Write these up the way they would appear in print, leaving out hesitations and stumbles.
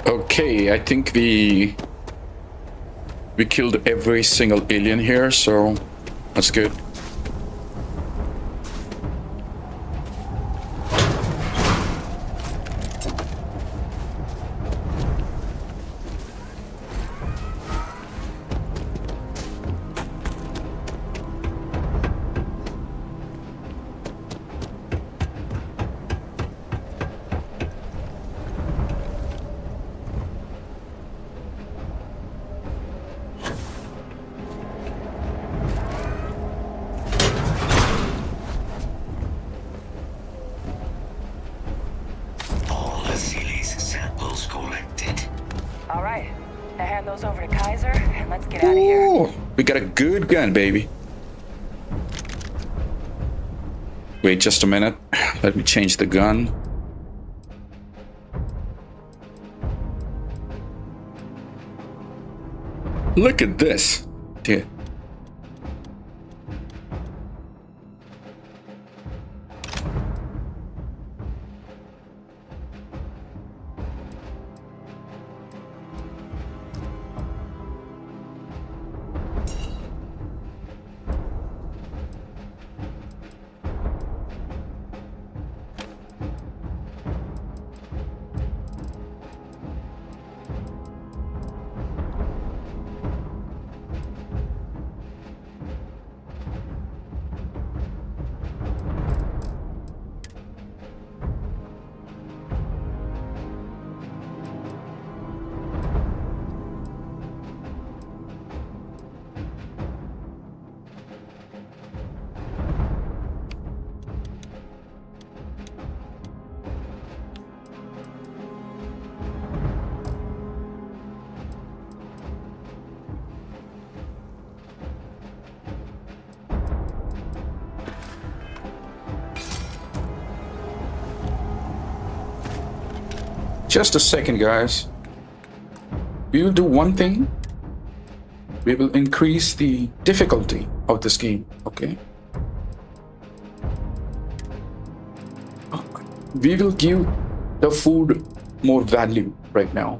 Okay, I think we killed every single alien here, so that's good. We got a good gun, baby. Wait just a minute. Let me change the gun. Look at this. Dude. Just a second, guys. We will do one thing. We will increase the difficulty of this game, okay? We will give the food more value right now.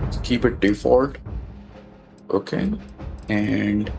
Let's keep it default, okay? And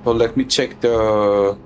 so let me check the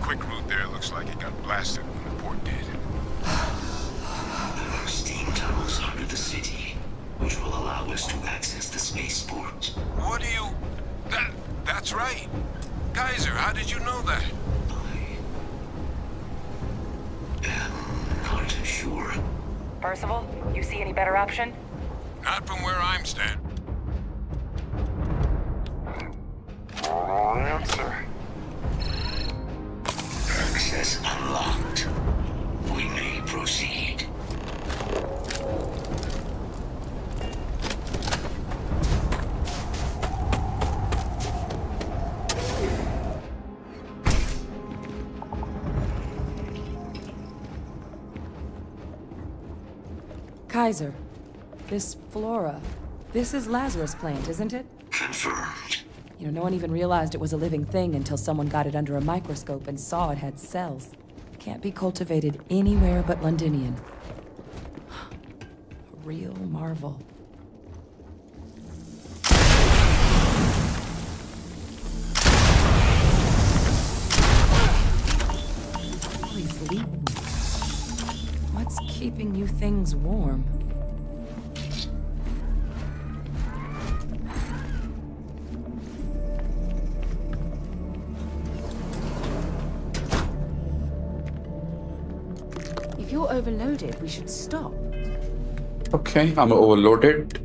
quick route there looks like it got blasted when the port did. There are steam tunnels under the city, which will allow us to access the spaceport. What do you... That's right. Kaiser, how did you know that? I am not sure. Percival, you see any better option? Not from where I'm standing. Wrong answer. Access unlocked. We may proceed. Kaiser, this flora, this is Lazarus plant, isn't it? Confirmed. You know, no one even realized it was a living thing until someone got it under a microscope and saw it had cells. Can't be cultivated anywhere but Londinian. A real marvel. All these leaves. What's keeping you things warm? If you're overloaded, we should stop. Okay, I'm overloaded.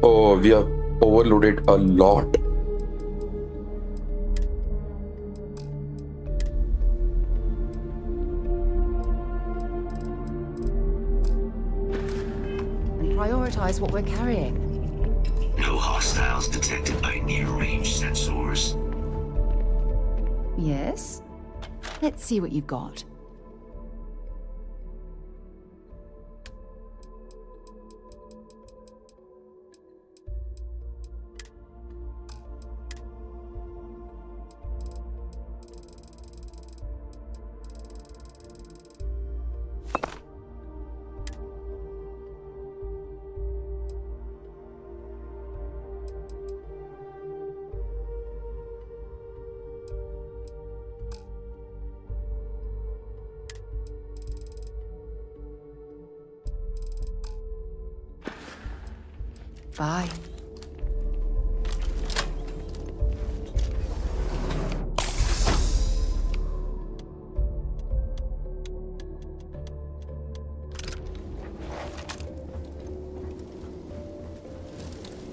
Oh, we are overloaded a lot. And prioritize what we're carrying. No hostiles detected by near-range sensors. Yes? Let's see what you've got. Bye.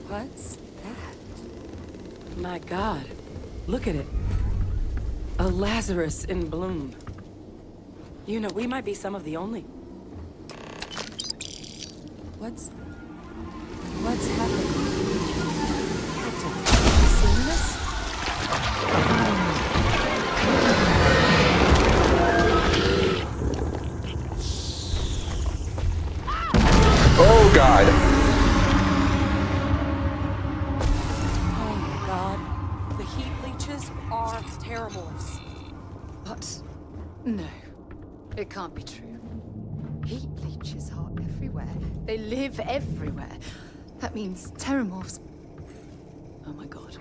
What's that? My God, look at it. A Lazarus in bloom. You know, we might be some of the only... What's happening? Captain, you seeing this? Oh God. Oh my God. The heat leeches are terramorphs. What? No. It can't be true. Heat leeches are everywhere. They live everywhere. That means terramorphs. Oh my God.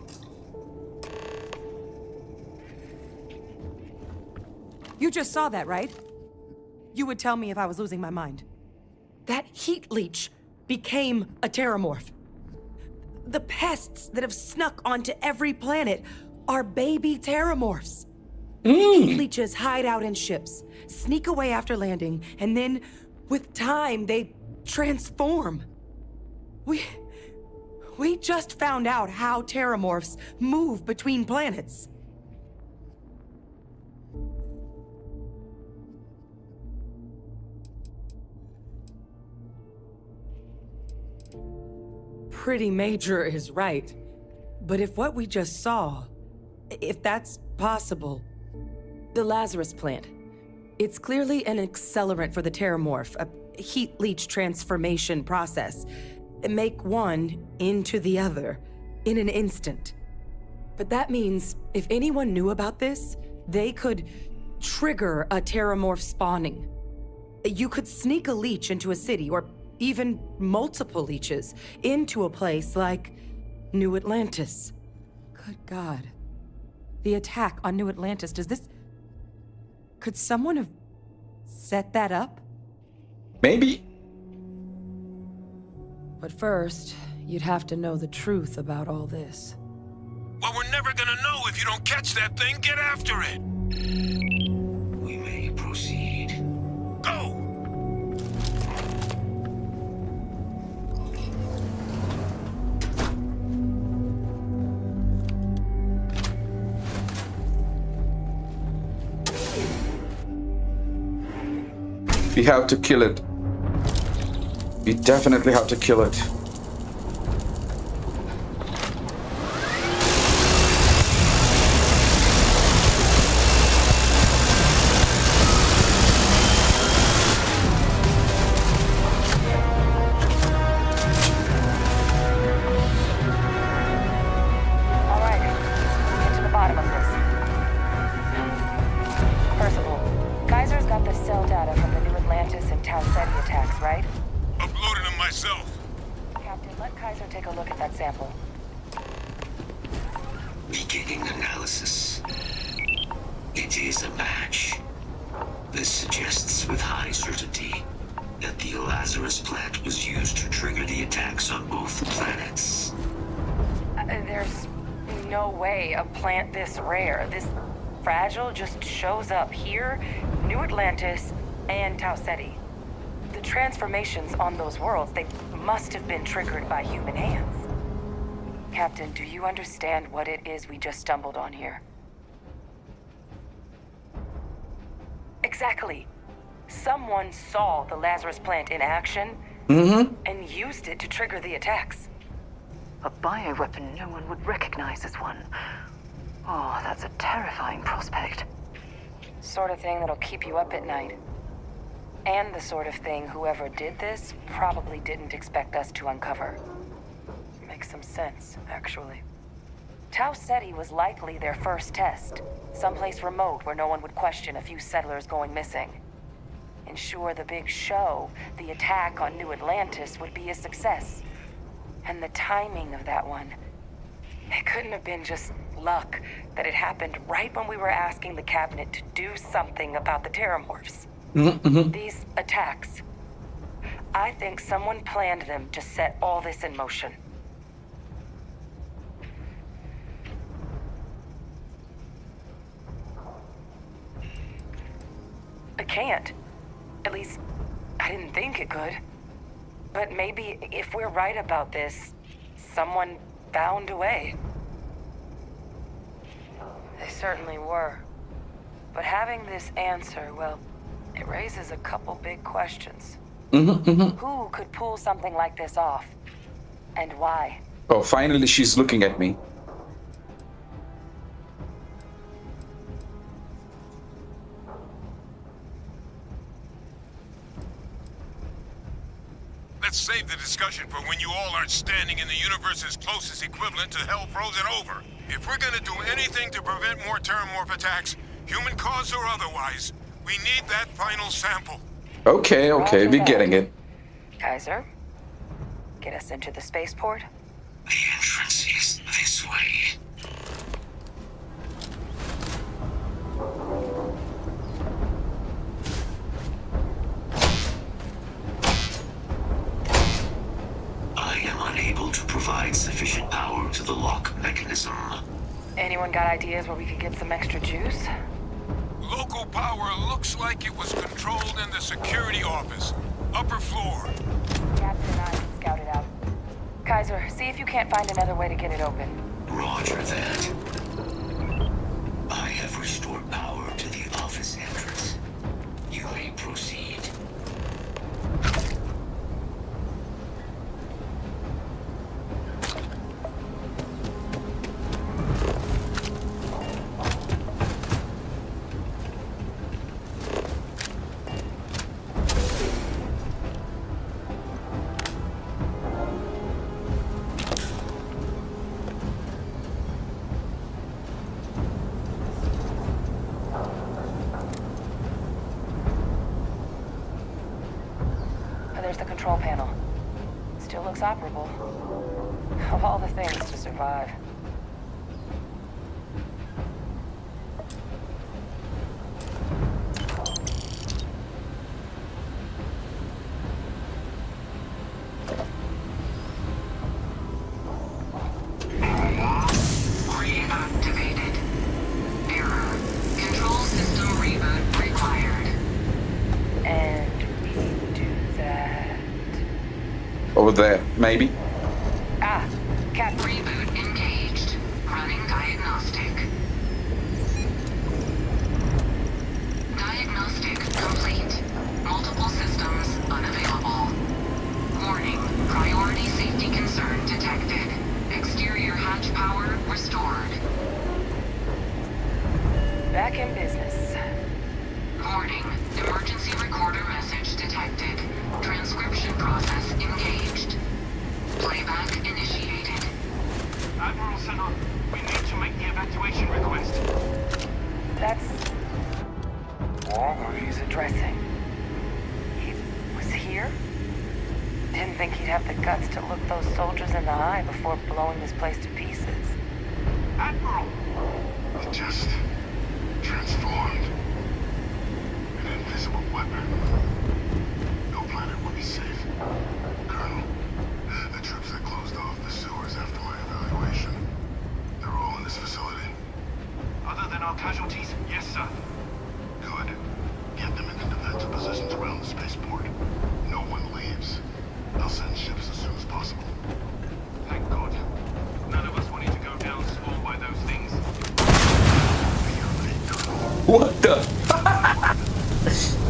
You just saw that, right? You would tell me if I was losing my mind. That heat leech became a terramorph. The pests that have snuck onto every planet are baby terramorphs. Heat leeches hide out in ships, sneak away after landing, and then, with time, they transform. We just found out how terramorphs move between planets. Pretty major is right. But if what we just saw, if that's possible, the Lazarus plant, it's clearly an accelerant for the terramorph, a heat leach transformation process. Make one into the other in an instant. But that means if anyone knew about this, they could trigger a terramorph spawning. You could sneak a leech into a city, or even multiple leeches, into a place like New Atlantis. Good God. The attack on New Atlantis, could someone have set that up? Maybe. But first, you'd have to know the truth about all this. Well, we're never gonna know if you don't catch that thing. Get after it. We may proceed. Go! We have to kill it. We definitely have to kill it. Beginning analysis. It is a match. This suggests with high certainty that the Lazarus plant was used to trigger the attacks on both planets. There's no way a plant this rare, this fragile, just shows up here, New Atlantis, and Tau Ceti. The transformations on those worlds, they must have been triggered by human hands. Captain, do you understand what it is we just stumbled on here? Exactly. Someone saw the Lazarus plant in action and used it to trigger the attacks. A bioweapon no one would recognize as one. Oh, that's a terrifying prospect. Sort of thing that'll keep you up at night. And the sort of thing whoever did this probably didn't expect us to uncover. Makes some sense, actually. Tau Ceti was likely their first test. Someplace remote where no one would question a few settlers going missing. Ensure the big show, the attack on New Atlantis, would be a success. And the timing of that one, it couldn't have been just luck that it happened right when we were asking the cabinet to do something about the terramorphs. These attacks, I think someone planned them to set all this in motion. It can't. At least, I didn't think it could. But maybe if we're right about this, someone found a way. They certainly were. But having this answer, well, it raises a couple big questions. Who could pull something like this off? And why? Oh, finally she's looking at me. Let's save the discussion for when you all aren't standing in the universe's closest equivalent to hell frozen over. If we're gonna do anything to prevent more terramorph attacks, human cause or otherwise, we need that final sample. Okay, we're getting it. Kaiser, get us into the spaceport? The entrance is this way. I am unable to provide sufficient power to the lock mechanism. Anyone got ideas where we could get some extra juice? Local power looks like it was controlled in the security office. Upper floor. Captain and I can scout it out. Kaiser, see if you can't find another way to get it open. Roger that. I have restored power to the office entrance. You may proceed. There's the control panel. Still looks operable. Of all the things to survive. Reactivated. Error. Control system reboot required. And we do that. Over there, maybe? Ah, Cap. Reboot engaged. Running diagnostic. Diagnostic complete. Multiple systems unavailable. Warning. Priority safety concern detected. Exterior hatch power restored. Back in business. Warning. Emergency recorder message detected. Transcription process engaged. Playback initiated. Admiral Senna, we need to make the evacuation request. That's all he's addressing. He was here? Didn't think he'd have the guts to look those soldiers in the eye before blowing this place to pieces. Admiral! It just transformed. An invisible weapon. No planet will be safe. Colonel, the troops that closed off the sewers after my evaluation, they're all in this facility. Other than our casualties, yes, sir. Good. Get them into defensive positions around the spaceport. No one leaves. I'll send ships as soon as possible. Thank God. None of us wanted to go down swarmed by those things. What the?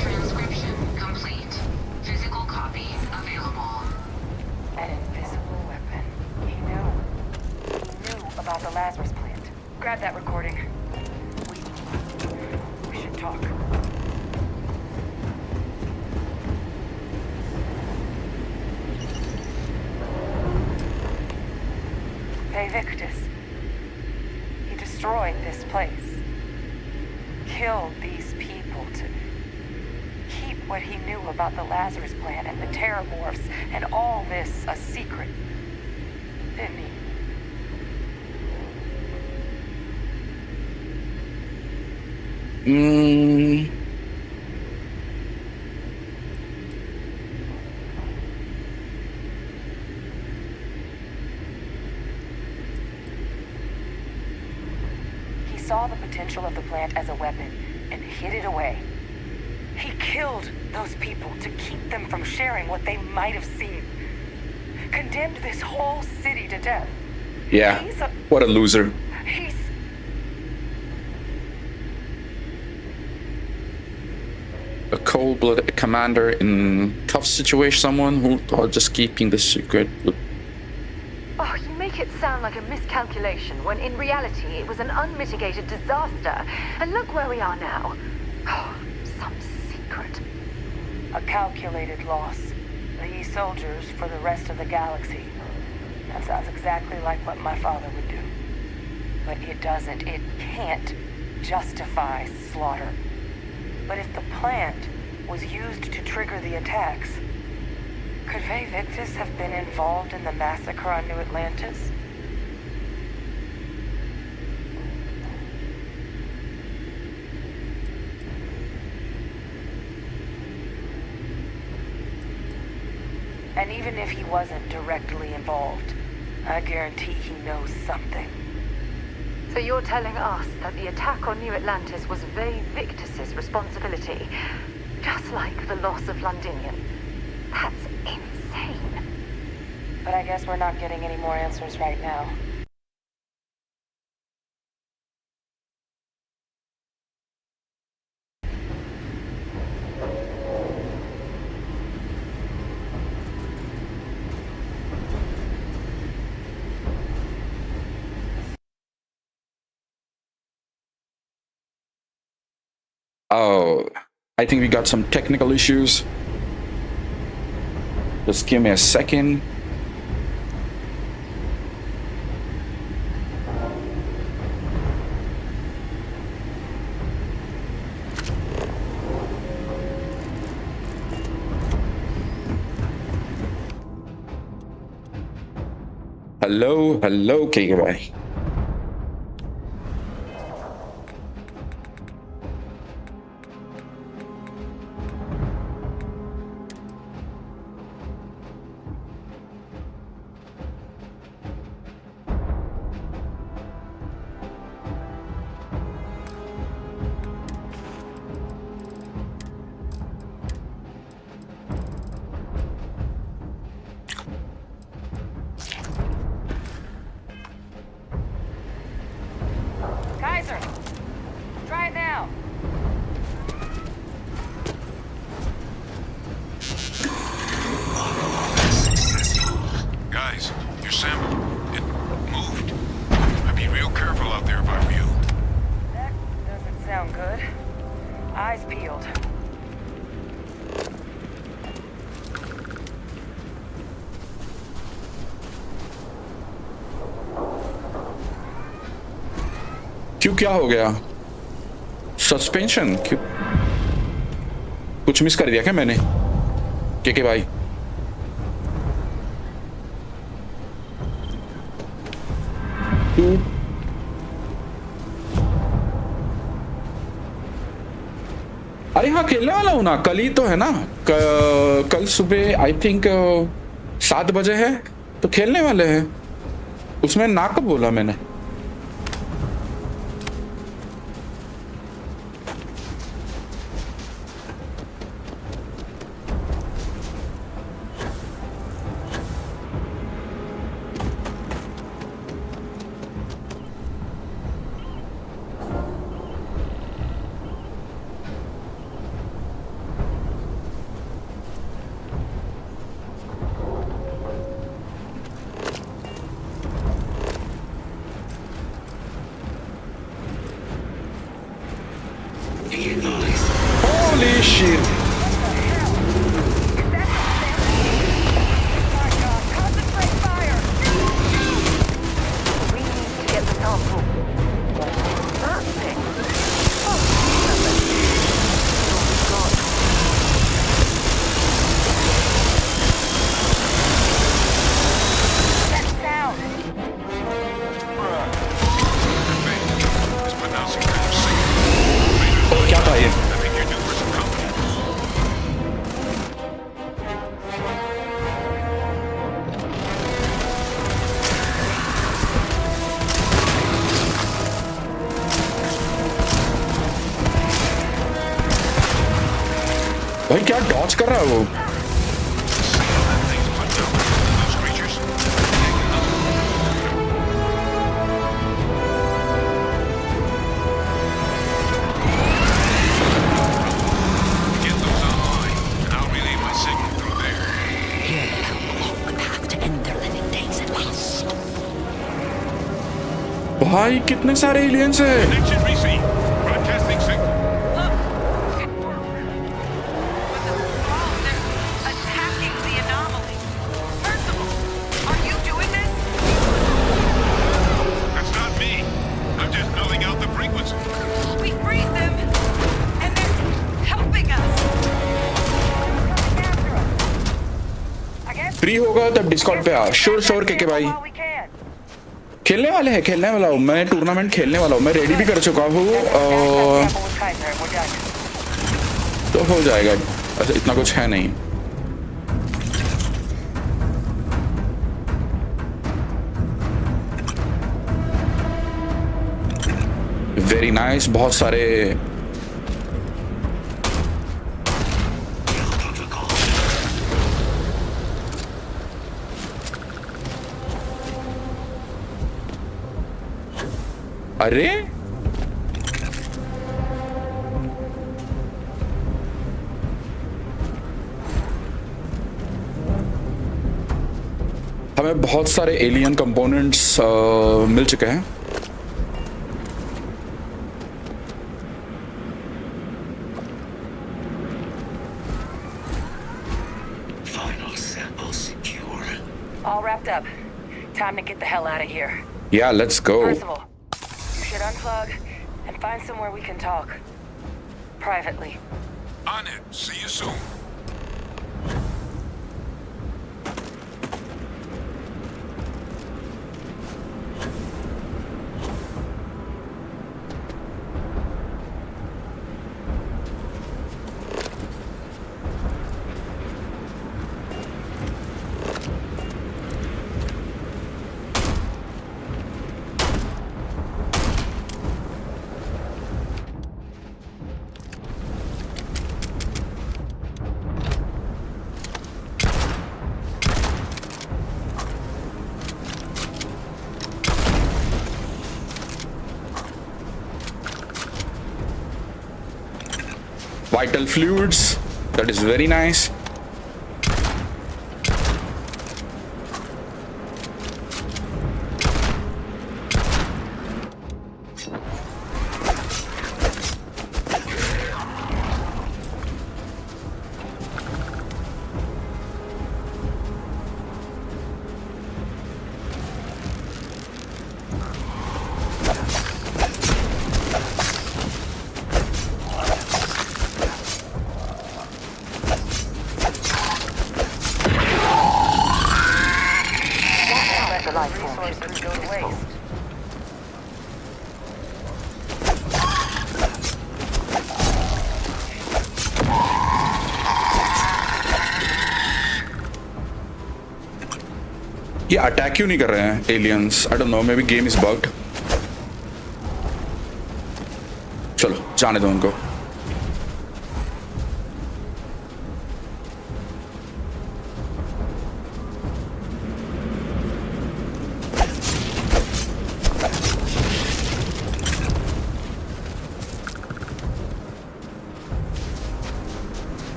Transcription complete. Physical copy available. An invisible weapon. He knew about the Lazarus plant. Grab that recording. We should talk. Hey, Victus. He destroyed this place. Killed these people to keep what he knew about the Lazarus plant and the Terramorphs and all this a secret. Didn't he? He saw the potential of the plant as a weapon and hid it away. He killed those people to keep them from sharing what they might have seen. Condemned this whole city to death. Yeah. What a loser. He's... A cold-blooded commander in tough situation, someone who thought just keeping the secret would... Oh, you make it sound like a miscalculation, when in reality it was an unmitigated disaster. And look where we are now. Oh, some secret. a calculated loss. These soldiers for the rest of the galaxy. That sounds exactly like what my father would do. But it doesn't, it can't justify slaughter. But if the plant was used to trigger the attacks, could Vae Victis have been involved in the massacre on New Atlantis? And even if he wasn't directly involved, I guarantee he knows something. So you're telling us that the attack on New Atlantis was Vae Victis' responsibility, just like the loss of Londinium. That's insane. but I guess we're not getting any more answers right now. Oh, I think we got some technical issues. Just give me a second. Hello, KY. Kaiser! Try it now! Guys, your sample, it moved. I'd be real careful out there if I were you. That doesn't sound good. Eyes peeled. क्यों क्या हो गया? Suspension क्यों? कुछ miss कर दिया क्या मैंने? के भाई अरे हाँ खेलने वाला हूँ ना, कल ही तो है ना। कल सुबह आई थिंक 7 बजे है तो खेलने वाले हैं। उसमें ना कब बोला मैंने? Holy shit! Concentrate fire! We need to get the sample. That thing. Oh, God. That sound. It's pronouncing kind of sick. क्या था ये? I think you're due for some company. भाई क्या डॉच कर रहा है वो? That thing's put down with those creatures. Get those online, and I'll relay my signal through there. Here they come along the path to end their living days at last. भाई कितने सारे aliens है? Connection received. Broadcasting signal. Look! It worked! But the thralls, they're attacking the anomaly. Percival, are you doing this? That's not me. I'm just building out the frequency. We freed them, and they're helping us. I guess free होगा तब Discord पे आ। Sure के भाई while we can. खेलने वाले हैं, खेलने वाला हूँ मैं। टूर्नामेंट खेलने वाला हूँ मैं, रेडी भी कर चुका हूँ। Sample with Kaiser and we're done. तो हो जाएगा, अच्छा इतना कुछ है नहीं। वेरी नाइस, बहुत सारे अरे हमें बहुत सारे एलियन कंपोनेंट्स मिल चुके हैं। Final sample secure. All wrapped up. Time to get the hell out of here. Yeah, let's go. Percival, you should unplug and find somewhere we can talk. Privately. On it. See you soon. Vital fluids, that is very nice. Resources go to waste. ये attack क्यों नहीं कर रहे हैं aliens? I don't know, may be game is bugged. चलो जाने दो उनको।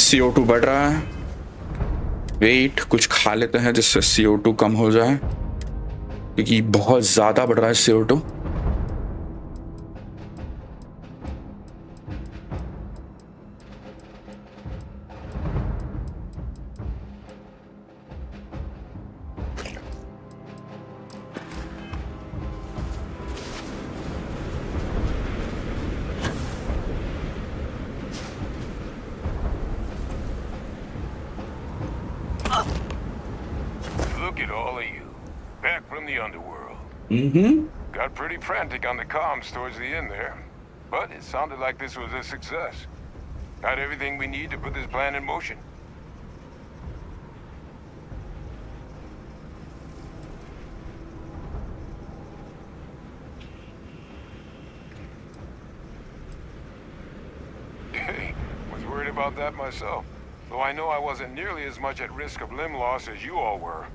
CO2 बढ़ रहा है। वेट, कुछ खा लेते हैं जिससे CO2 कम हो जाए, क्योंकि बहुत ज़्यादा बढ़ रहा है CO2। Look at all of you. Back from the underworld. Mm-hmm. Got pretty frantic on the comms towards the end there. But it sounded like this was a success. Got everything we need to put this plan in motion. Hey, was worried about that myself. Though I know I wasn't nearly as much at risk of limb loss as you all were.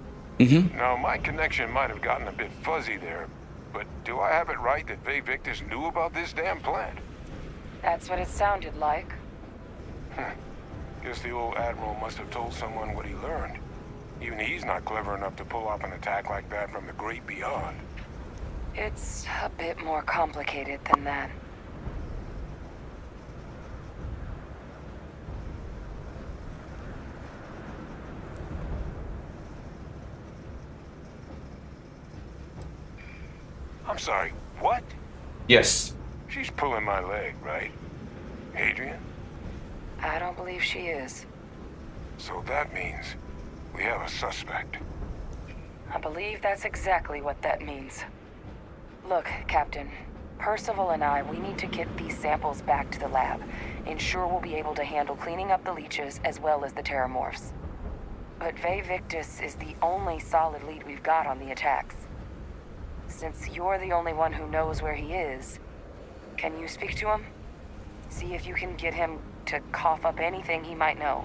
Mm-hmm. Now, my connection might have gotten a bit fuzzy there, but do I have it right that Vay Victus knew about this damn plant? That's what it sounded like. Guess the old Admiral must have told someone what he learned. Even he's not clever enough to pull off an attack like that from the great beyond. It's a bit more complicated than that. I'm sorry, what? Yes. She's pulling my leg, right? Adrian? I don't believe she is. So that means we have a suspect. A believe that's exactly what that means. Look, Captain, Percival and I, we need to get these samples back to the lab. Ensure we'll be able to handle cleaning up the leeches as well as the terramorphs. But Ve Victus is the only solid lead we've got on the attacks. Since you're the only one who knows where he is, can you speak to him? See if you can get him to cough up anything he might know.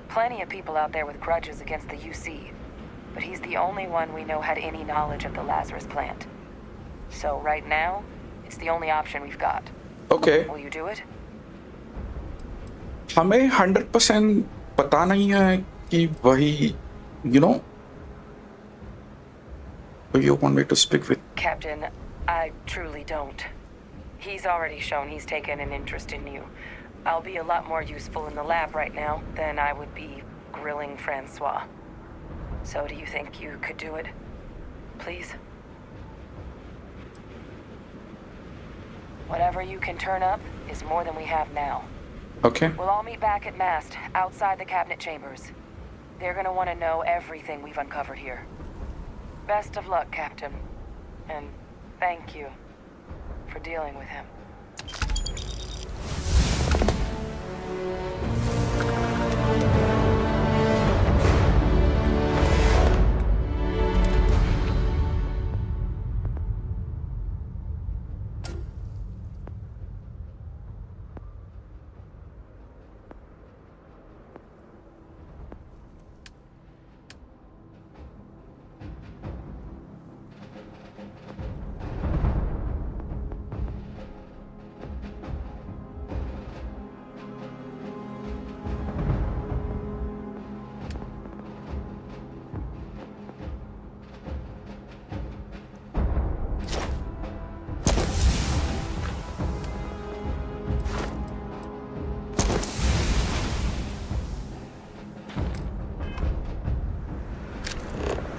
Plenty of people out there with grudges against the UC, but he's the only one we know had any knowledge of the Lazarus plant. So right now, it's the only option we've got. Okay. Will you do it? हमें 100% पता नहीं है कि वही, you know, you want me to speak with. Captain, I truly don't. He's already shown he's taken an interest in you. I'll be a lot more useful in the lab right now than I would be grilling Francois. So do you think you could do it? Please? Whatever you can turn up is more than we have now. Okay. We'll all meet back at Mast, outside the cabinet chambers. They're gonna want to know everything we've uncovered here. Best of luck, Captain. And thank you for dealing with him.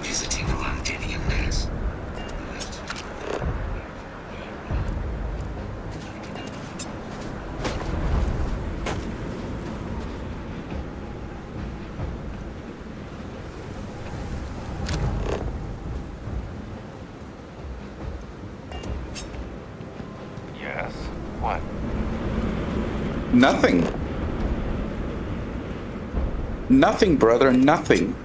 Visiting the Londinian nest. Yes? What? Nothing. Nothing, brother, nothing.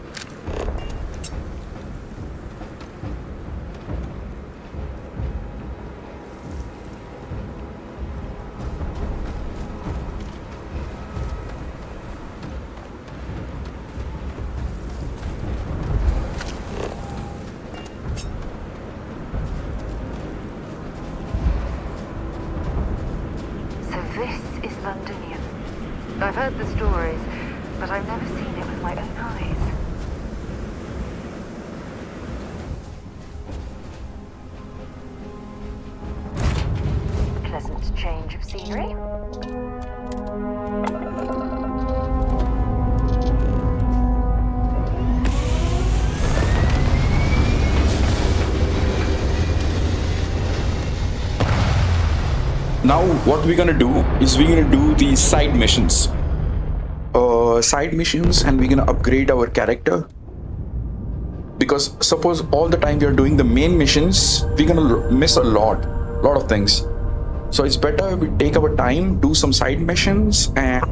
So this is Londinium. I've heard the stories, but I've never seen it with my own eyes. Pleasant change of scenery. Now what we're gonna do is we're gonna do these side missions. And we're gonna upgrade our character. Because suppose all the time we are doing the main missions, we're gonna miss a lot of things. So it's better we take our time, do some side missions, and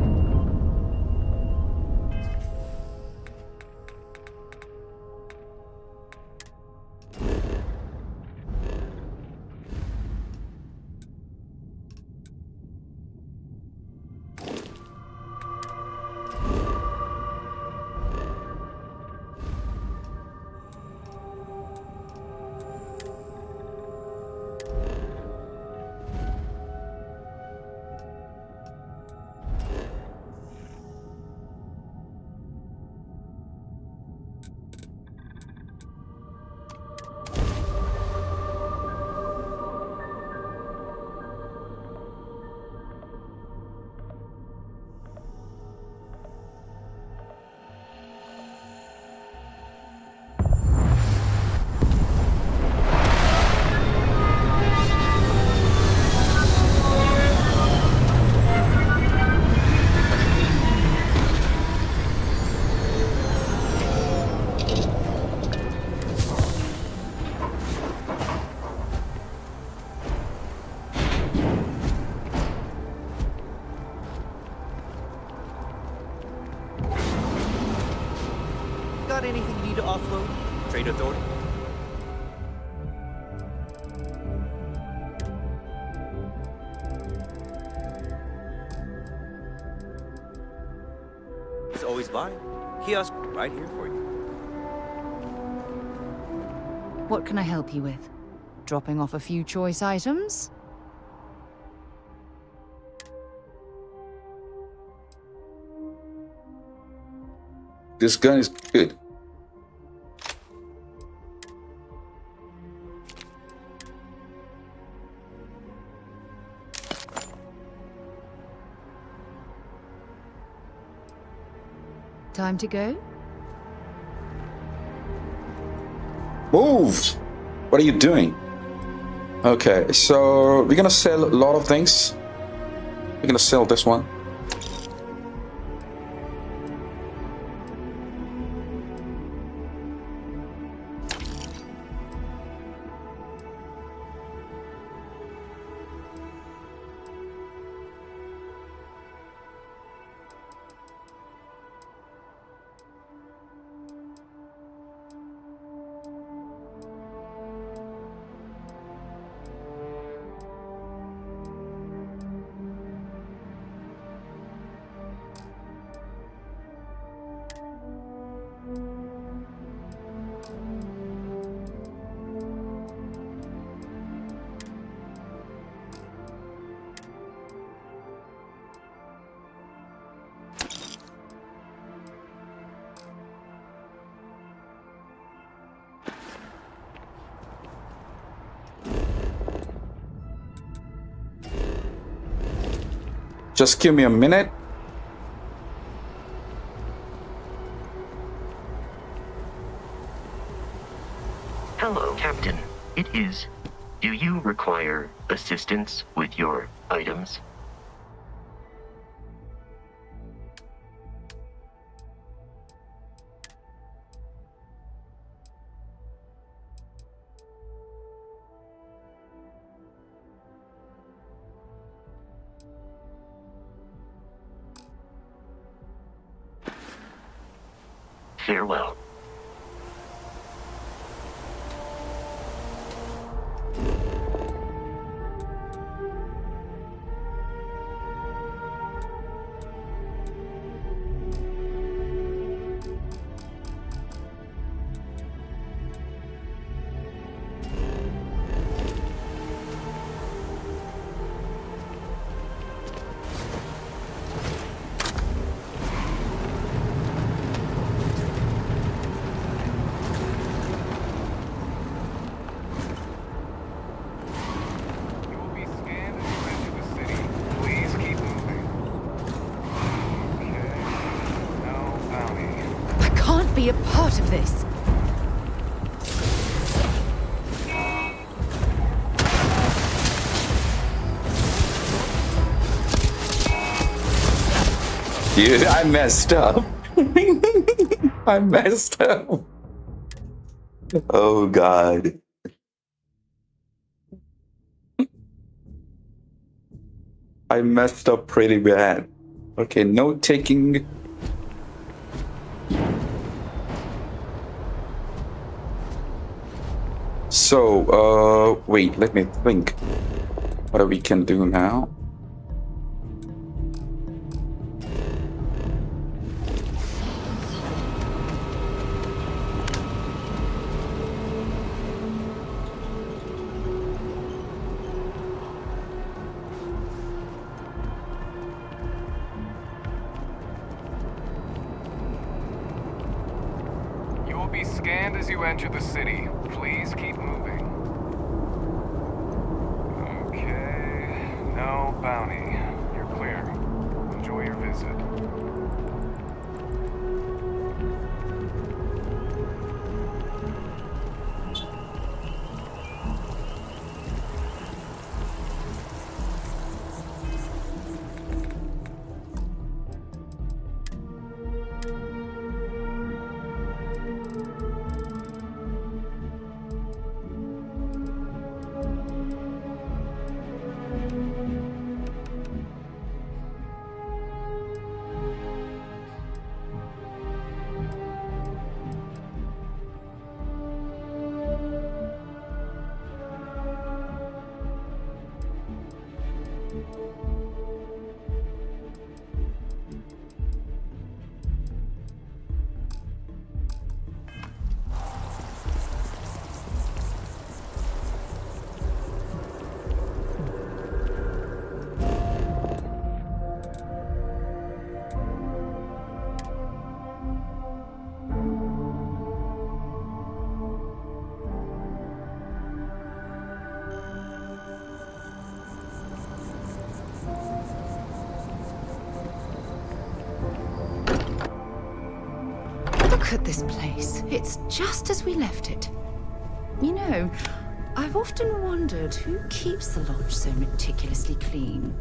anything you need to offload? Trade authority? It's always by. Kiosk right here for you. What can I help you with? Dropping off a few choice items? This gun is good. Time to go? Move! What are you doing? Okay, so we're gonna sell a lot of things. We're gonna sell this one. Just give me a minute. Hello, Captain. It is. Do you require assistance with your items? Farewell. Be a part of this. Dude, I messed up. I messed up. Oh God. I messed up pretty bad. Okay, note taking. So, wait, let me think. What we can do now? You will be scanned as you enter the city. Please keep moving. Okay, no bounty. You're clear. Enjoy your visit. Look at this place. It's just as we left it. You know, I've often wondered who keeps the lodge so meticulously clean.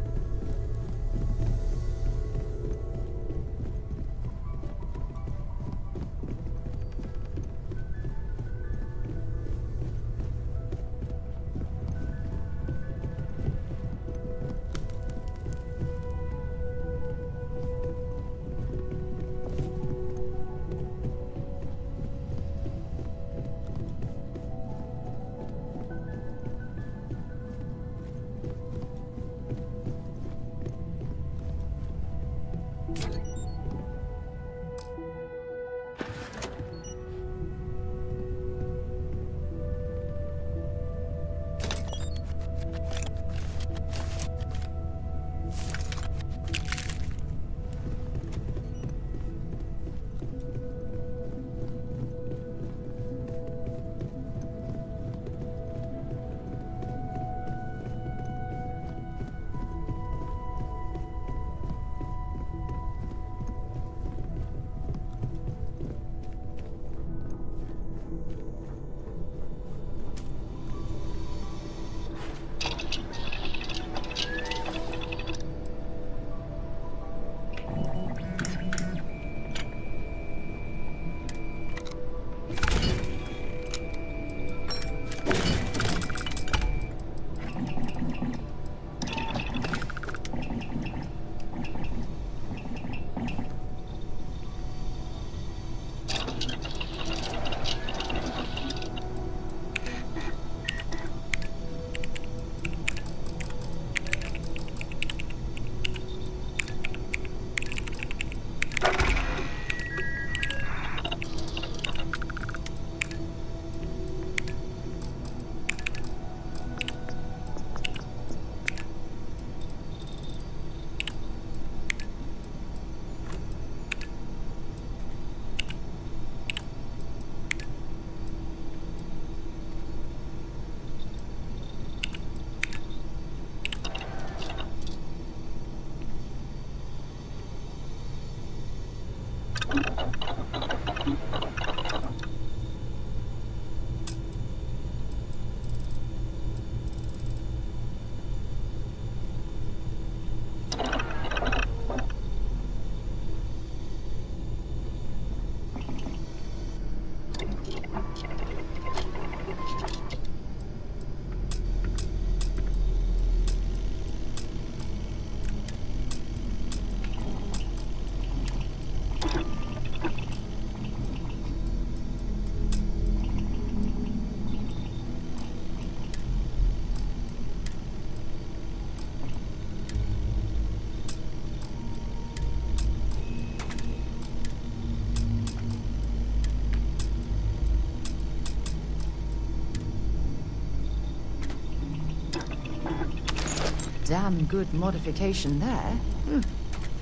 Damn good modification there.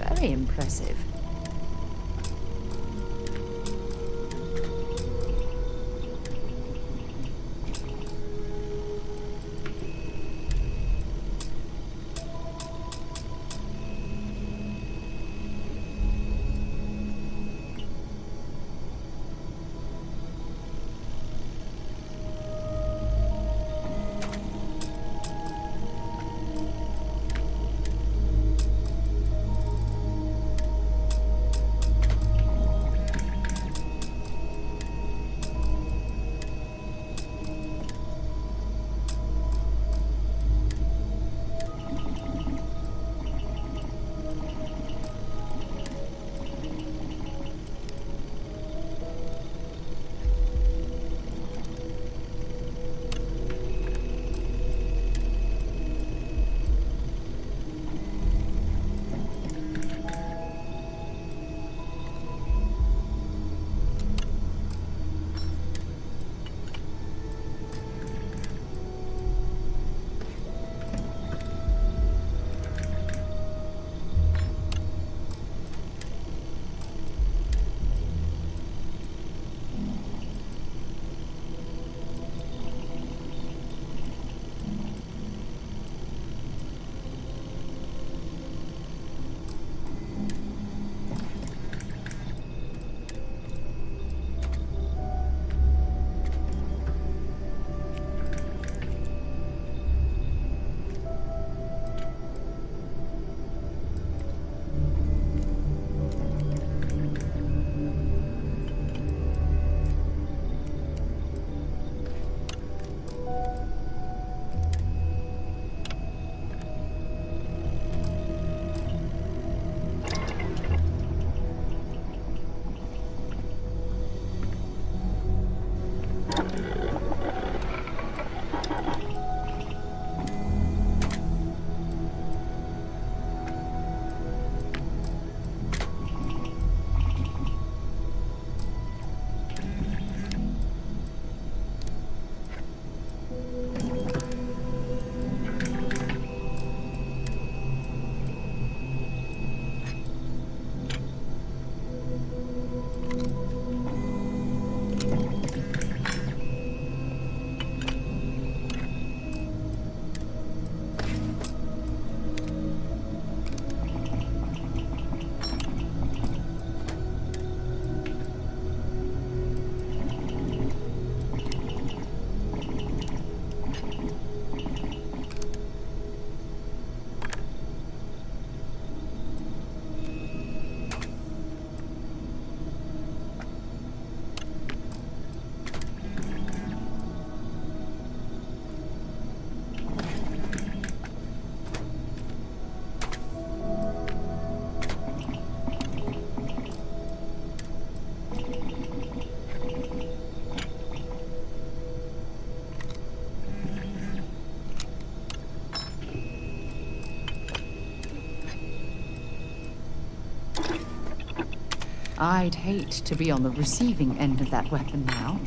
Very impressive. I'd hate to be on the receiving end of that weapon now.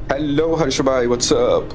Hello, Harshabhai, what's up?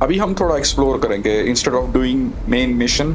अभी हम थोड़ा explore करेंगे instead of doing main mission.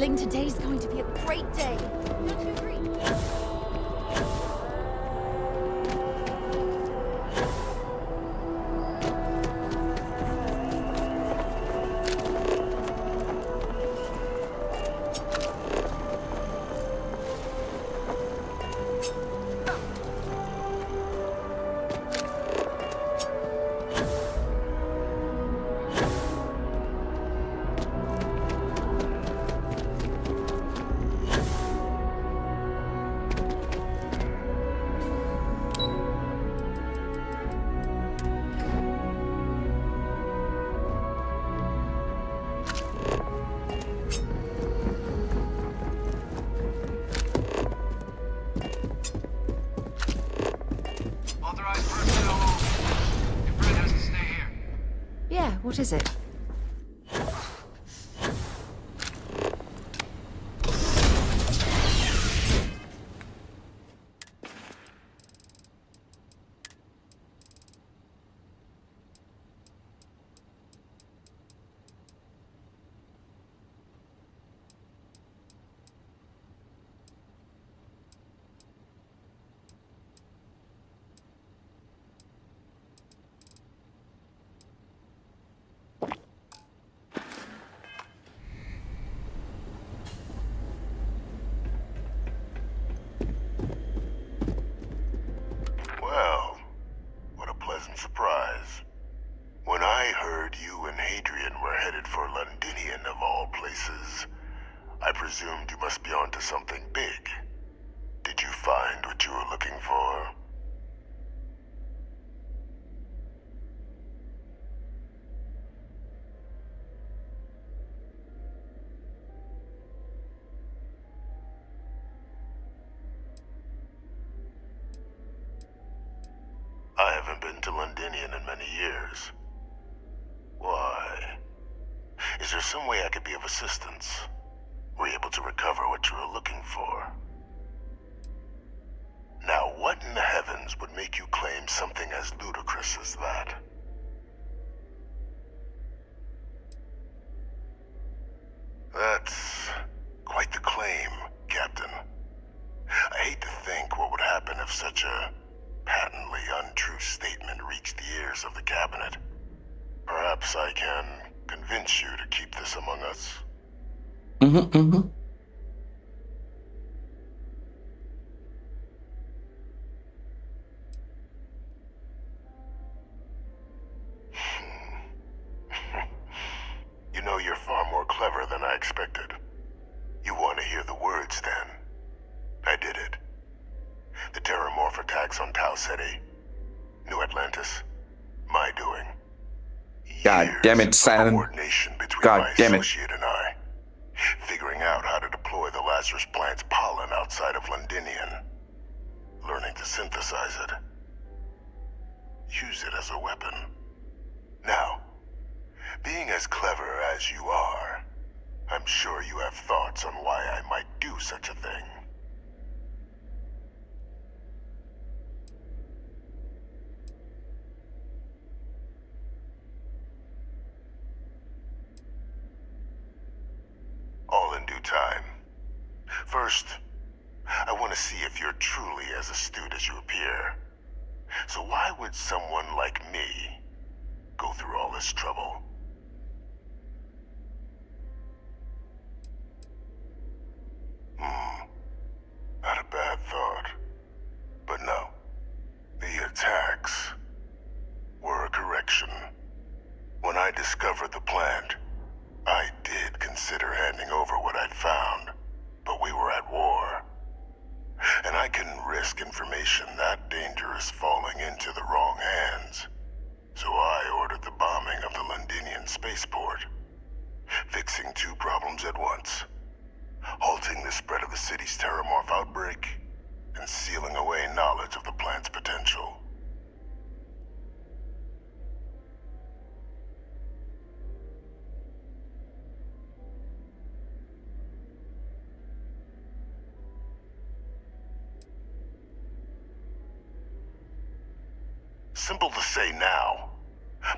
feeling today's going to be a great day. Don't you agree? Authorized personnel only. Your friend has to stay here. Yeah, what is it? Well, what a pleasant surprise. When I heard you and Hadrian were headed for Londinian of all places, I presumed you must be onto something big. Did you find what you were looking for? I haven't been to Londinian in many years. Why? Is there some way I could be of assistance? Were you able to recover what you were looking for? Now, what in the heavens would make you claim something as ludicrous as that? That's quite the claim, Captain. I hate to think what would happen if such a patently untrue statement reached the ears of the cabinet. Perhaps I can convince you to keep this among us. You know, you're far more clever than I expected. You want to hear the words, then? I did it. The Terramorph attacks on Tau Ceti, New Atlantis, my doing. God damn it, Years of Simon. coordination between God my damn it. associate and I, figuring out how to deploy the Lazarus plant's pollen outside of Londinian, learning to synthesize it, use it as a weapon. Now, being as clever as you are, I'm sure you have thoughts on why I might do such a thing. All in due time. First, I want to see if you're truly as astute as you appear. So why would someone like me go through all this trouble? Not a bad thought. But no. The attacks were a correction. When I discovered the plant, I did consider handing over what I'd found, but we were at war. And I couldn't risk information that dangerous falling into the wrong hands. So I ordered the bombing of the Londinian spaceport, fixing two problems at once. Halting the spread of the city's Terramorph outbreak, and sealing away knowledge of the plant's potential. Simple to say now,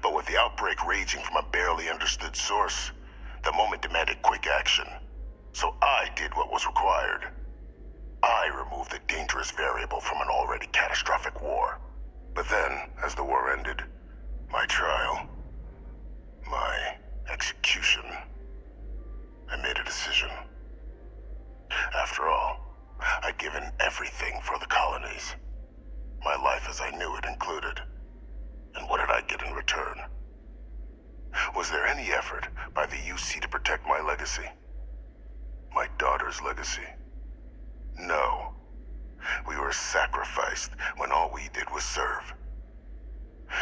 but with the outbreak raging from a barely understood source, the moment demanded quick action. So I did what was required. I removed the dangerous variable from an already catastrophic war. But then, as the war ended, my trial, my execution, I made a decision. After all, I'd given everything for the colonies. My life as I knew it included. And what did I get in return? Was there any effort by the UC to protect my legacy? My daughter's legacy? No. We were sacrificed when all we did was serve.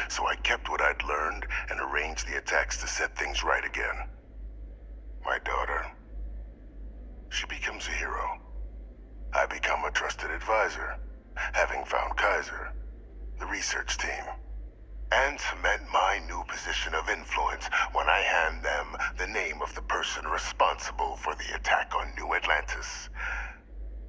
So I kept what I'd learned and arranged the attacks to set things right again. My daughter, she becomes a hero. I become a trusted advisor, having found Kaiser, the research team, and cement my new position of influence when I hand them the name of the person responsible for the attack on New Atlantis.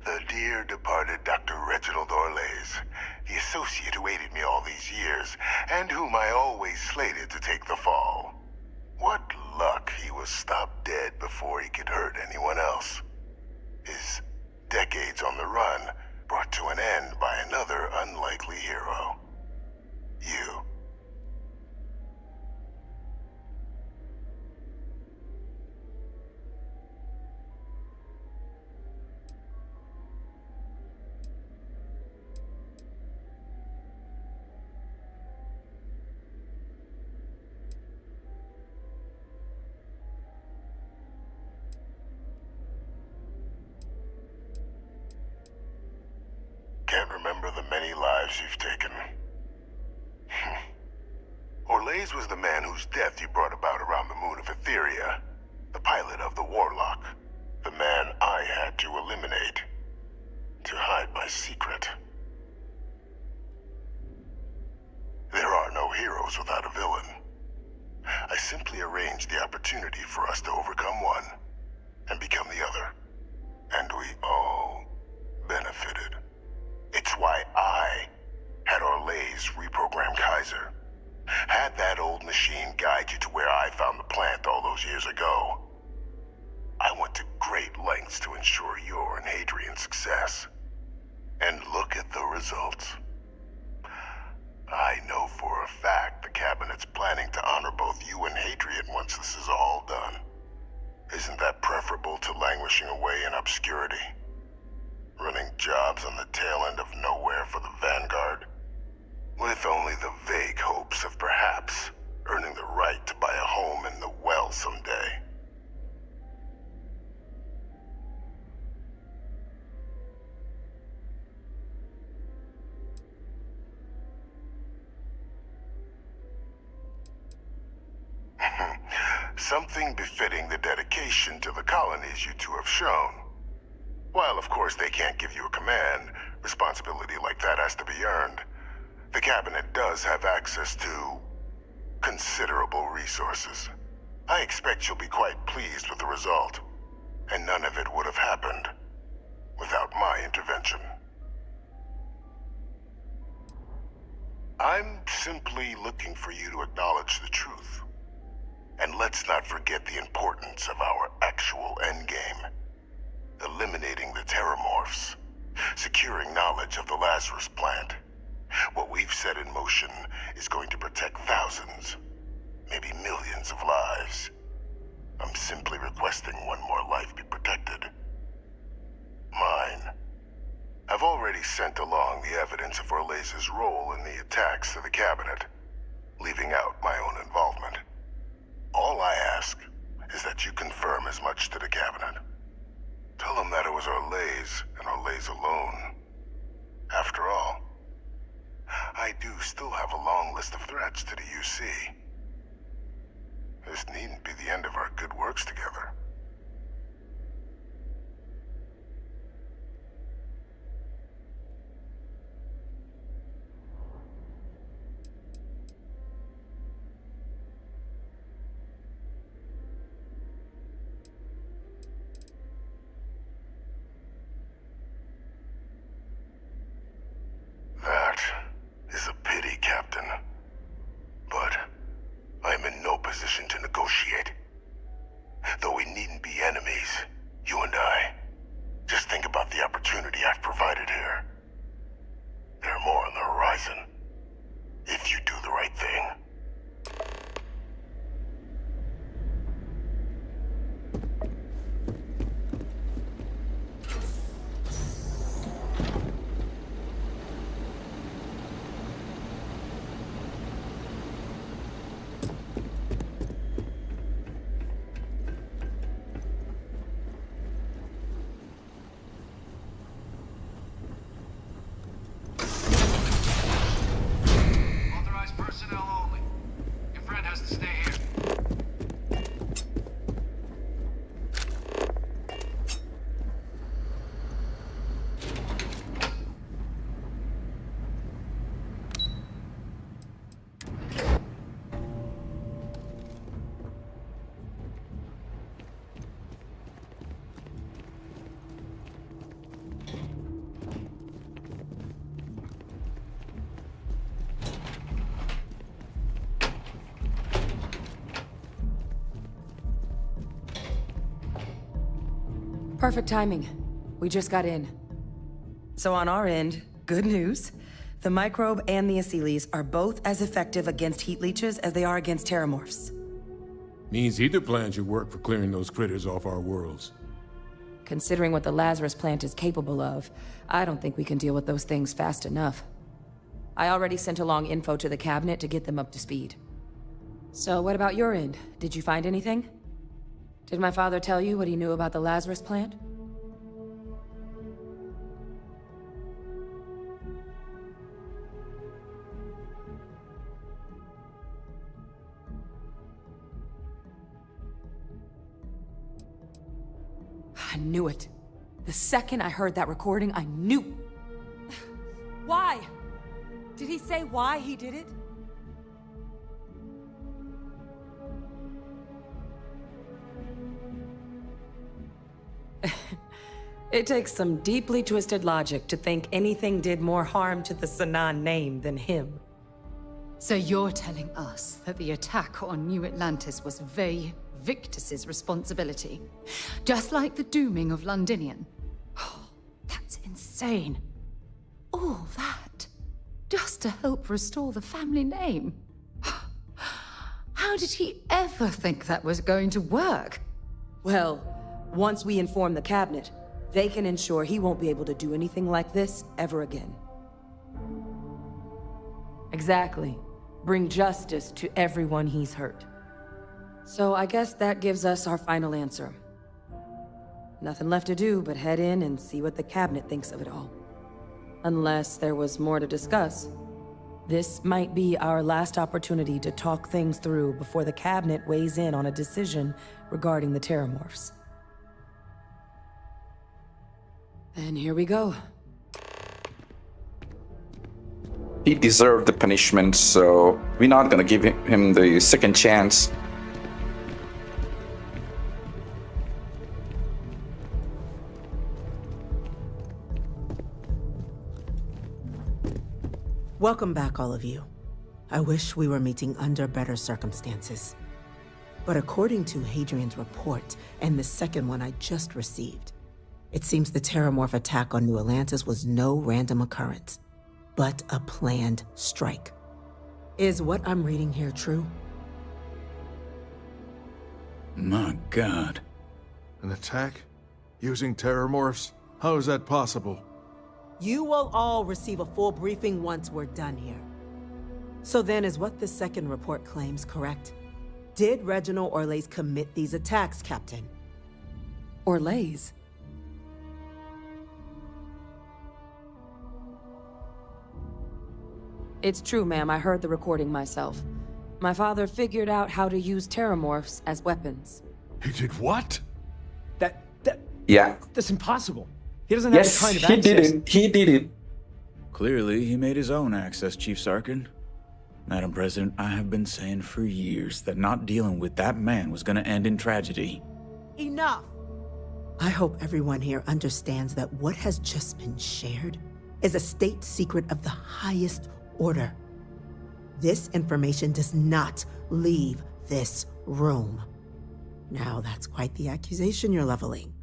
The dear departed Dr. Reginald Orlays, the associate who aided me all these years, and whom I always slated to take the fall. What luck he was stopped dead before he could hurt anyone else. His decades on the run brought to an end by another unlikely hero. You. Can't remember the many lives you've taken. Orlays was the man whose death you brought about around the moon of Etheria, the pilot of the Warlock, the man I had to eliminate, to hide my secret. There are no heroes without a villain. I simply arranged the opportunity for us to overcome one and become the other, and we all benefited. It's why I had Orlays reprogram Kaiser. Had that old machine guide you to where I found the plant all those years ago. I went to great lengths to ensure your and Hadrian's success. And look at the results. I know for a fact the Cabinet's planning to honor both you and Hadrian once this is all done. Isn't that preferable to languishing away in obscurity? Running jobs on the tail end of nowhere for the Vanguard, with only the vague hopes of perhaps earning the right to buy a home in the well someday. Something befitting the dedication to the colonies you two have shown. While, of course, they can't give you a command, responsibility like that has to be earned. The Cabinet does have access to considerable resources. I expect you'll be quite pleased with the result, and none of it would have happened without my intervention. I'm simply looking for you to acknowledge the truth. And let's not forget the importance of our actual endgame. Eliminating the Terramorphs, securing knowledge of the Lazarus plant. What we've set in motion is going to protect thousands, maybe millions of lives. I'm simply requesting one more life be protected. Mine. I've already sent along the evidence of Orlays' role in the attacks to the Cabinet, leaving out my own involvement. All I ask is that you confirm as much to the Cabinet. Tell them that it was Orlays and Orlays alone. After all, I do still have a long list of threats to the UC. This needn't be the end of our good works together. That is a pity, Captain. But I'm in no position to negotiate. Though we needn't be enemies, You and I, just think about the opportunity I've provided here. There are more on the horizon. If you do the right thing. Authorized personnel only. Your friend has to stay here. Perfect timing. We just got in. So on our end, good news. The microbe and the acyles are both as effective against heat leeches as they are against terramorphs. Means either plan should work for clearing those critters off our worlds. Considering what the Lazarus plant is capable of, I don't think we can deal with those things fast enough. I already sent along info to the cabinet to get them up to speed. So what about your end? Did you find anything? Did my father tell you what he knew about the Lazarus plant? I knew it. The second I heard that recording, I knew. Why? Did he say why he did it? It takes some deeply twisted logic to think anything did more harm to the Sanan name than him. So you're telling us that the attack on New Atlantis was Vey Victus's responsibility? Just like the dooming of Londinian? Oh, that's insane. All that just to help restore the family name? How did he ever think that was going to work? Well, once we inform the cabinet, they can ensure he won't be able to do anything like this ever again. Exactly. Bring justice to everyone he's hurt. So I guess that gives us our final answer. Nothing left to do but head in and see what the cabinet thinks of it all. Unless there was more to discuss. This might be our last opportunity to talk things through before the cabinet weighs in on a decision regarding the terramorphs. And here we go. He deserved the punishment, so we're not gonna give him the second chance. Welcome back, all of you. I wish we were meeting under better circumstances. But according to Hadrian's report, and the second one I just received, it seems the Terramorph attack on New Atlantis was no random occurrence, but a planned strike. Is what I'm reading here true? My God. An attack? Using Terramorphs? How is that possible? You will all receive a full briefing once we're done here. So then, is what the second report claims correct? Did Reginald Orlays commit these attacks, Captain? Orlays? It's true, ma'am. I heard the recording myself. My father figured out how to use terramorphs as weapons. He did what? Yeah. That's impossible. He doesn't have the kind of access. Yes, he did it. Clearly, he made his own access, Chief Sarkin. Madam President, I have been saying for years that not dealing with that man was going to end in tragedy. Enough! I hope everyone here understands that what has just been shared is a state secret of the highest order. This information does not leave this room. Now, that's quite the accusation you're leveling.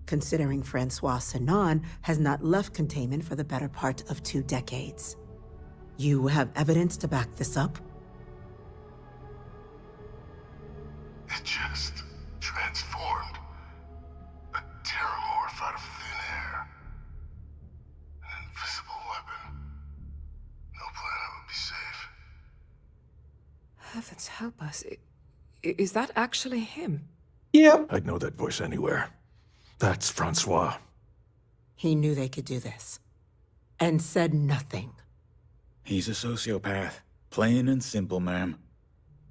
considering Francois Sinan has not left containment for the better part of 2 decades. You have evidence to back this up? It just transformed. A terramorph out of thin air. An invisible weapon. No planet would be safe. Heavens help us. Is that actually him? Yeah. I'd know that voice anywhere. That's Francois. He knew they could do this. And said nothing. He's a sociopath. Plain and simple, ma'am.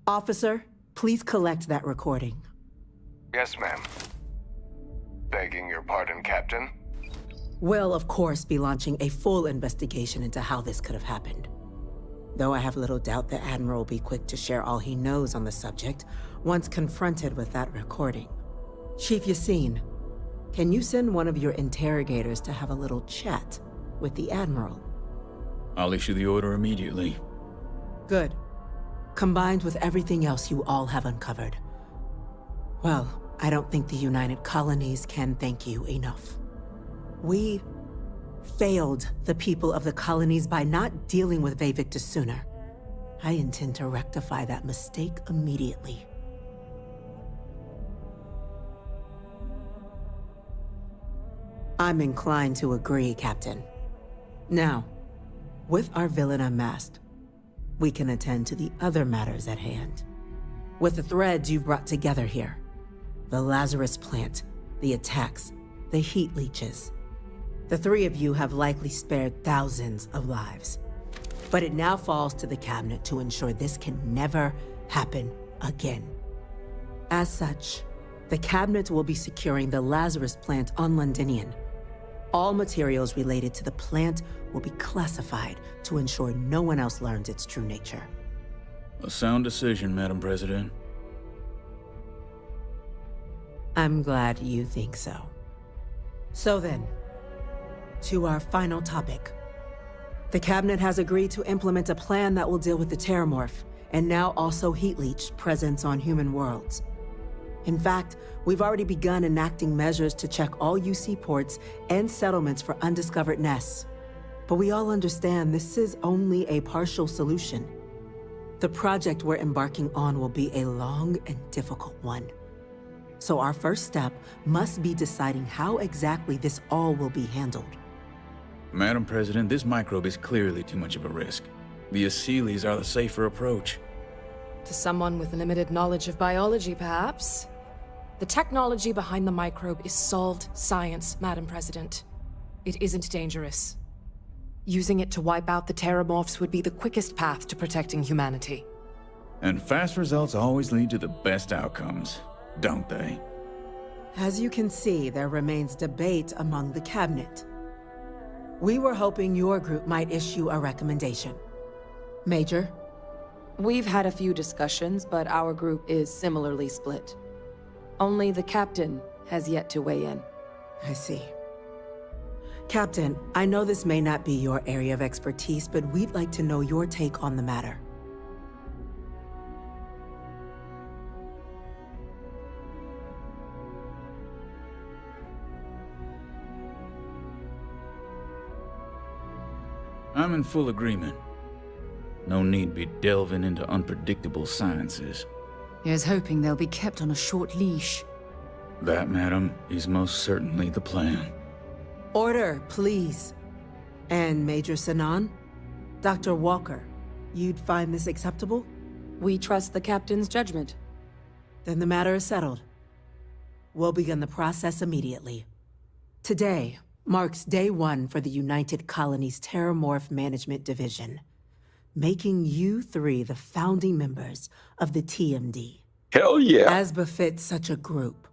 Officer, please collect that recording. Yes, ma'am. Begging your pardon, Captain. We'll, of course, be launching a full investigation into how this could have happened. Though I have little doubt the Admiral will be quick to share all he knows on the subject once confronted with that recording. Chief Yassine, can you send one of your interrogators to have a little chat with the Admiral? I'll issue the order immediately. Good. Combined with everything else you all have uncovered. Well, I don't think the United Colonies can thank you enough. We failed the people of the colonies by not dealing with Vavictus sooner. I intend to rectify that mistake immediately. I'm inclined to agree, Captain. Now, with our villain unmasked, we can attend to the other matters at hand. With the threads you've brought together here, the Lazarus plant, the attacks, the heat leeches, the 3 of you have likely spared thousands of lives. But it now falls to the Cabinet to ensure this can never happen again. As such, the Cabinet will be securing the Lazarus plant on Londinian. All materials related to the plant will be classified to ensure no one else learns its true nature. A sound decision, Madam President. I'm glad you think so. So then, to our final topic. The Cabinet has agreed to implement a plan that will deal with the Terramorph, and now also Heat Leech presence on human worlds. In fact, we've already begun enacting measures to check all UC ports and settlements for undiscovered nests. But we all understand this is only a partial solution. The project we're embarking on will be a long and difficult one. So our first step must be deciding how exactly this all will be handled. Madam President, this microbe is clearly too much of a risk. The Aseles are the safer approach. To someone with limited knowledge of biology, perhaps? The technology behind the microbe is solved science, Madam President. It isn't dangerous. Using it to wipe out the Terramorphs would be the quickest path to protecting humanity. And fast results always lead to the best outcomes, don't they? As you can see, there remains debate among the Cabinet. We were hoping your group might issue a recommendation. Major? We've had a few discussions, but our group is similarly split. Only the Captain has yet to weigh in. I see. Captain, I know this may not be your area of expertise, but we'd like to know your take on the matter. I'm in full agreement. No need be delving into unpredictable sciences. Here's hoping they'll be kept on a short leash. That, madam, is most certainly the plan. Order, please. And Major Sinan? Dr. Walker, you'd find this acceptable? We trust the Captain's judgment. Then the matter is settled. We'll begin the process immediately. Today marks day 1 for the United Colonies Terramorph Management Division, making you 3 the founding members of the TMD. Hell yeah! As befits such a group,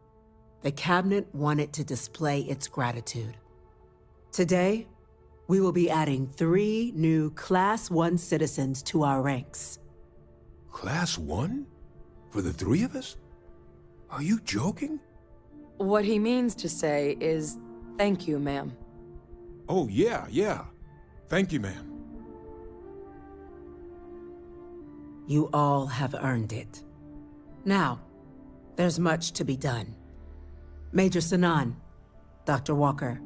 the Cabinet wanted to display its gratitude. Today, we will be adding 3 new Class 1 citizens to our ranks. Class 1? For the 3 of us? Are you joking? What he means to say is, thank you, ma'am. Oh, yeah. Thank you, ma'am. You all have earned it. Now, there's much to be done. Major Sinan, Dr. Walker,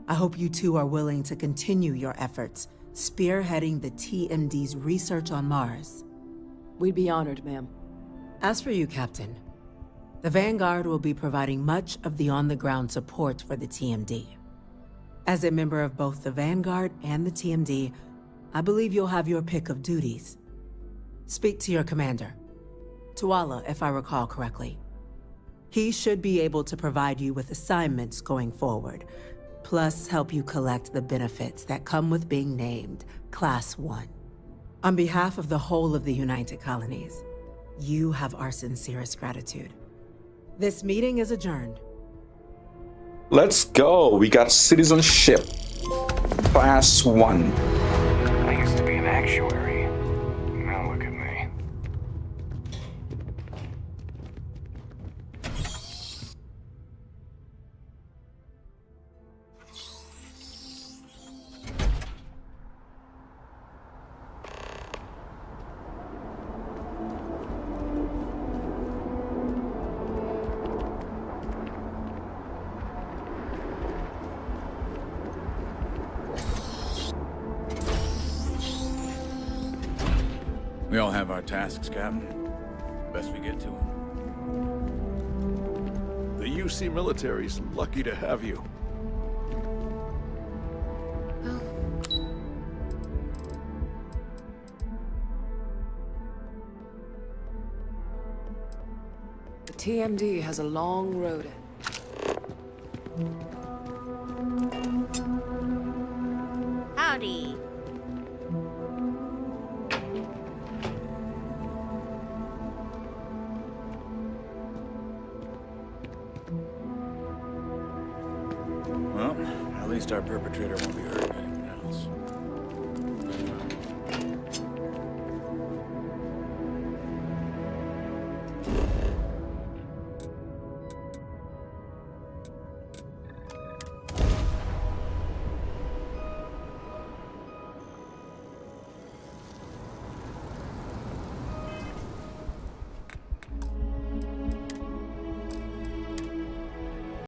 I hope you two are willing to continue your efforts spearheading the TMD's research on Mars. We'd be honored, ma'am. As for you, Captain, the Vanguard will be providing much of the on-the-ground support for the TMD. As a member of both the Vanguard and the TMD, I believe you'll have your pick of duties. Speak to your commander, Tuala, if I recall correctly. He should be able to provide you with assignments going forward, plus help you collect the benefits that come with being named Class 1. On behalf of the whole of the United Colonies, you have our sincerest gratitude. This meeting is adjourned. Let's go. We got citizenship. Class 1. I used to be an actuary. Now look at me. We all have our tasks, Captain. Best we get to them. The UC military's lucky to have you. The TMD has a long road ahead. Howdy. Well, at least our perpetrator won't be hurting anyone else.